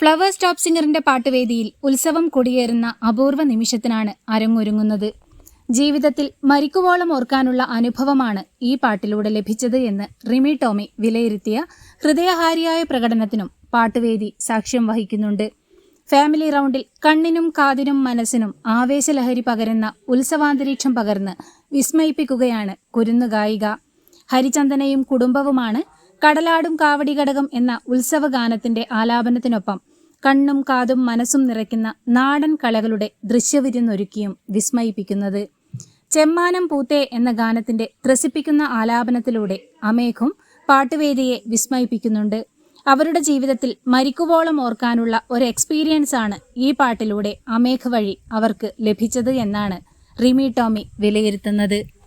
Flowers top സിംഗറിന്റെ പാട്ടുവേദിയിൽ ഉത്സവം കൊടിയേറുന്ന അപൂർവ നിമിഷത്തിനാണ് അരങ്ങൊരുങ്ങുന്നത്. ജീവിതത്തിൽ മരിക്കുവോളം ഓർക്കാനുള്ള അനുഭവമാണ് ഈ പാട്ടിലൂടെ ലഭിച്ചത് എന്ന് റിമി ടോമി വിലയിരുത്തിയ ഹൃദയഹാരിയായ പ്രകടനത്തിനും പാട്ടുവേദി സാക്ഷ്യം വഹിക്കുന്നുണ്ട്. ഫാമിലി റൗണ്ടിൽ കണ്ണിനും കാതിനും മനസ്സിനും ആവേശലഹരി പകരുന്ന ഉത്സവാന്തരീക്ഷം പകർന്ന് വിസ്മയിപ്പിക്കുകയാണ് കുരുന്നു ഗായിക. ഹരിചന്ദനയും കുടുംബവുമാണ് കടലാടും കാവടി ഘടകം എന്ന ഉത്സവഗാനത്തിന്റെ ആലാപനത്തിനൊപ്പം കണ്ണും കാതും മനസ്സും നിറയ്ക്കുന്ന നാടൻ കളകളുടെ ദൃശ്യവിരുന്നൊരുക്കിയും വിസ്മയിപ്പിക്കുന്നത്. ചെമ്മാനം പൂത്തേ എന്ന ഗാനത്തിന്റെ ത്രസിപ്പിക്കുന്ന ആലാപനത്തിലൂടെ അമേഘും പാട്ടുവേദിയെ വിസ്മയിപ്പിക്കുന്നുണ്ട്. അവരുടെ ജീവിതത്തിൽ മരിക്കുവോളം ഓർക്കാനുള്ള ഒരു എക്സ്പീരിയൻസ് ആണ് ഈ പാട്ടിലൂടെ അമേഘ് വഴി അവർക്ക് ലഭിച്ചത് എന്നാണ് റിമി ടോമി വിലയിരുത്തുന്നത്.